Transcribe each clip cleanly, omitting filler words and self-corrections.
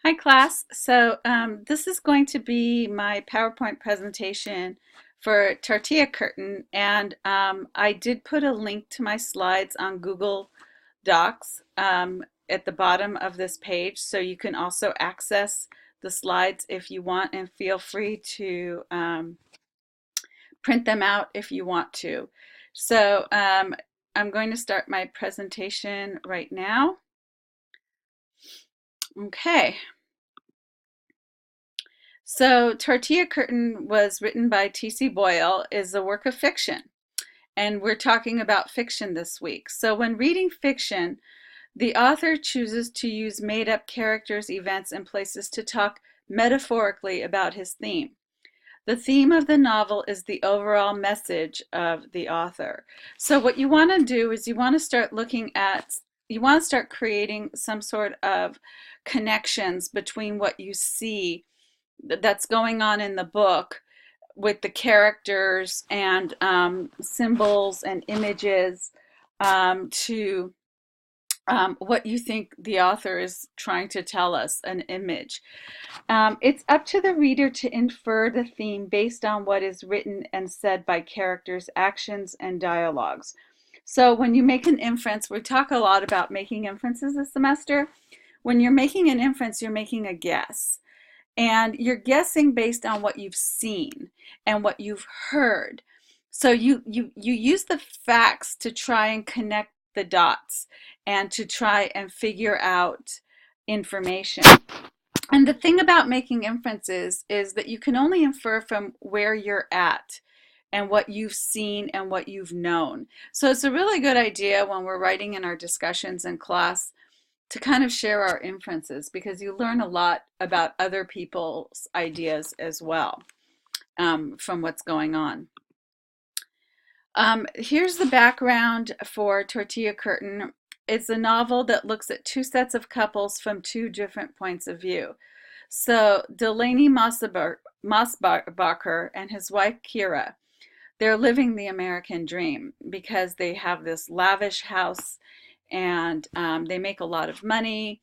Hi class. This is going to be my PowerPoint presentation for Tortilla Curtain, and I did put a link to my slides on Google Docs at the bottom of this page, so you can also access the slides if you want, and feel free to print them out if you want to. I'm going to start my presentation right now. Okay. So, Tortilla Curtain was written by T.C. Boyle, is a work of fiction, and we're talking about fiction this week. So, when reading fiction, the author chooses to use made-up characters, events, and places to talk metaphorically about his theme. The theme of the novel is the overall message of the author. So, what you want to do is you want to start creating some sort of connections between what you see that's going on in the book with the characters and symbols and images to what you think the author is trying to tell us, an image. It's up to the reader to infer the theme based on what is written and said by characters, actions, and dialogues. So when you make an inference, we talk a lot about making inferences this semester. When you're making an inference, you're making a guess. And you're guessing based on what you've seen and what you've heard. So you use the facts to try and connect the dots and to try and figure out information. And the thing about making inferences is that you can only infer from where you're at and what you've seen and what you've known. So it's a really good idea when we're writing in our discussions in class to kind of share our inferences, because you learn a lot about other people's ideas as well from what's going on. Here's the background for Tortilla Curtain. It's a novel that looks at two sets of couples from two different points of view. So Delaney Mossbacher and his wife Kira, they're living the American dream because they have this lavish house and they make a lot of money.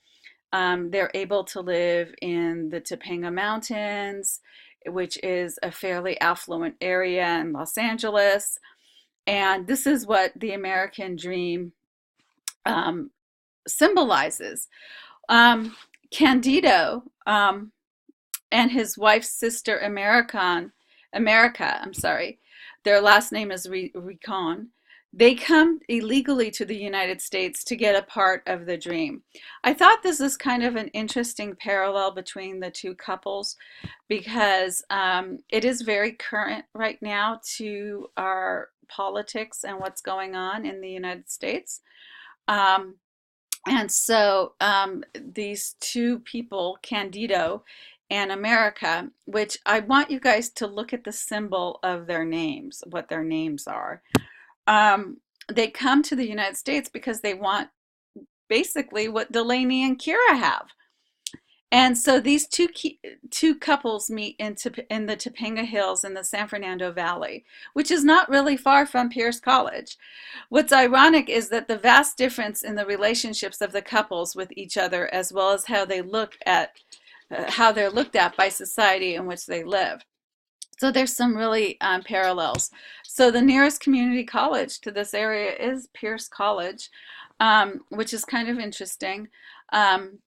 They're able to live in the Topanga Mountains, which is a fairly affluent area in Los Angeles. And this is what the American dream symbolizes. Candido and his wife's sister America, their last name is Recon. They come illegally to the United States to get a part of the dream. I thought this is kind of an interesting parallel between the two couples because it is very current right now to our politics and what's going on in the United States. These two people, Candido and America, which I want you guys to look at the symbol of their names, what their names are. They come to the United States because they want basically what Delaney and Kira have. And so these two couples meet in the Topanga Hills in the San Fernando Valley, which is not really far from Pierce College. What's ironic is that the vast difference in the relationships of the couples with each other, as well as how they're looked at by society in which they live. So there's some really parallels. So the nearest community college to this area is Pierce College, which is kind of interesting. And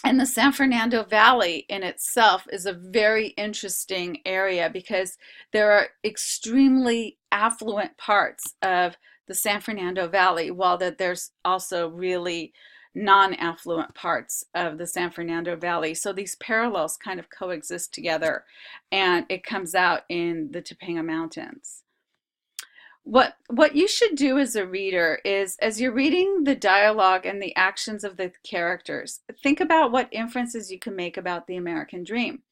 the San Fernando Valley in itself is a very interesting area because there are extremely affluent parts of the San Fernando Valley, while that there's also really non-affluent parts of the San Fernando Valley. So these parallels kind of coexist together, and it comes out in the Topanga Mountains. What you should do as a reader is, as you're reading the dialogue and the actions of the characters, think about what inferences you can make about the American dream.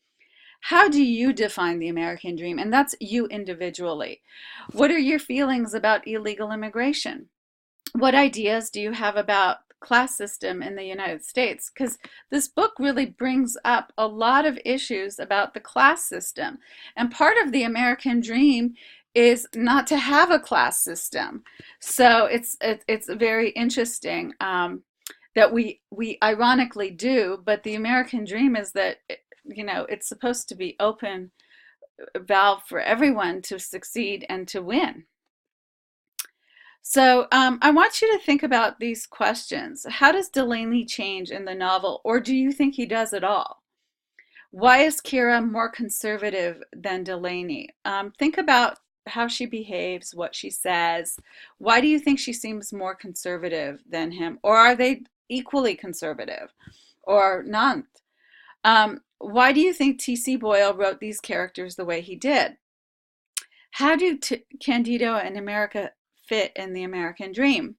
How do you define the American dream? And that's you individually. What are your feelings about illegal immigration? What ideas do you have about class system in the United States? Because this book really brings up a lot of issues about the class system. And part of the American dream is not to have a class system. So it's very interesting. that we ironically do, but the American dream is that, it's supposed to be open valve for everyone to succeed and to win. So I want you to think about these questions. How does Delaney change in the novel, or do you think he does at all? Why is Kira more conservative than Delaney? Think about how she behaves, what she says. Why do you think she seems more conservative than him? Or are they equally conservative or not? Why do you think T.C. Boyle wrote these characters the way he did? How do Candido and America fit in the American dream?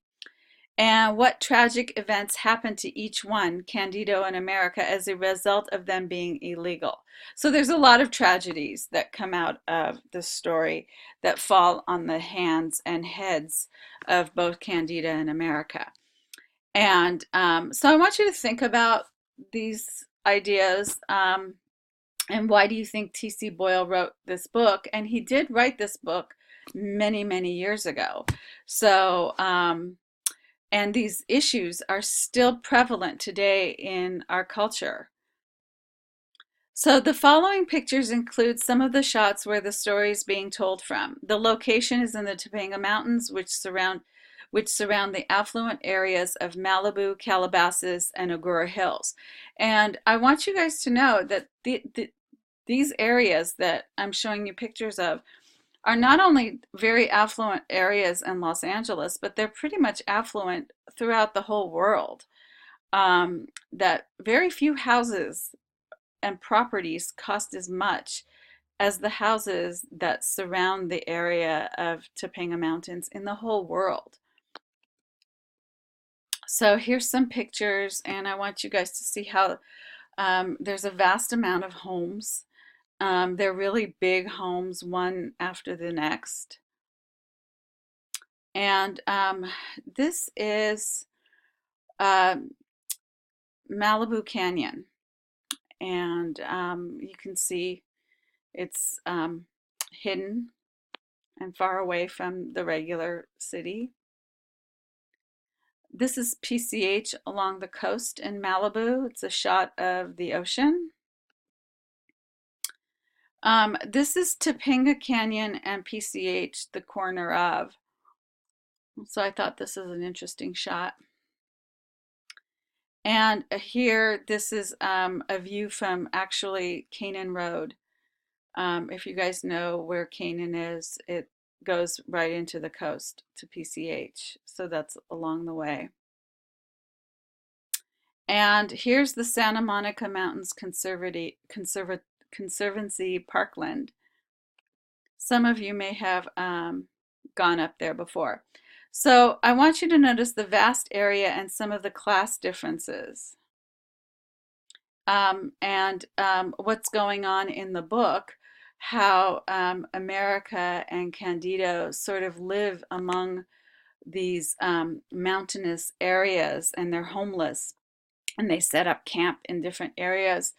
And what tragic events happened to each one, Candido and America, as a result of them being illegal? So there's a lot of tragedies that come out of the story that fall on the hands and heads of both Candida and America. And so I want you to think about these ideas. And why do you think T.C. Boyle wrote this book? And he did write this book many, many years ago. So, and these issues are still prevalent today in our culture. So the following pictures include some of the shots where the story is being told from. The location is in the Topanga Mountains, which surround the affluent areas of Malibu, Calabasas, and Agoura Hills. And I want you guys to know that these areas that I'm showing you pictures of are not only very affluent areas in Los Angeles, but they're pretty much affluent throughout the whole world. That very few houses and properties cost as much as the houses that surround the area of Topanga Mountains in the whole world. So here's some pictures, and I want you guys to see how there's a vast amount of homes. They're really big homes, one after the next. And this is Malibu Canyon. And you can see it's hidden and far away from the regular city. This is PCH along the coast in Malibu. It's a shot of the ocean. This is Topanga Canyon and PCH, the corner of. So I thought this is an interesting shot. And here, this is a view from actually Canaan Road. If you guys know where Canaan is, it goes right into the coast to PCH. So that's along the way. And here's the Santa Monica Mountains Conservancy Parkland. Some of you may have gone up there before. So I want you to notice the vast area and some of the class differences. And what's going on in the book, how America and Candido sort of live among these mountainous areas, and they're homeless, and they set up camp in different areas.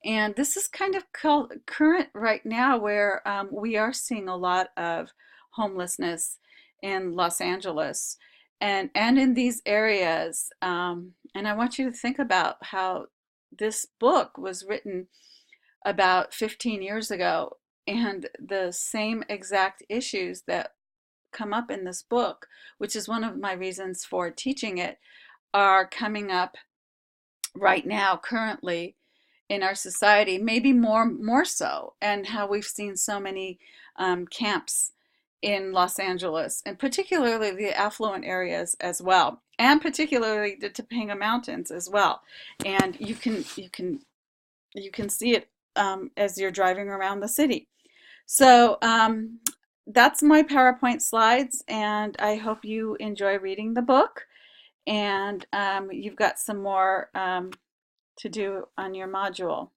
And this is kind of current right now, where we are seeing a lot of homelessness in Los Angeles and in these areas. And I want you to think about how this book was written about 15 years ago, and the same exact issues that come up in this book, which is one of my reasons for teaching it, are coming up right now, currently, in our society, maybe more so, and how we've seen so many camps in Los Angeles, and particularly the affluent areas as well, and particularly the Topanga Mountains as well. And you can see it as you're driving around the city. So that's my PowerPoint slides, and I hope you enjoy reading the book. And you've got some more to do on your module.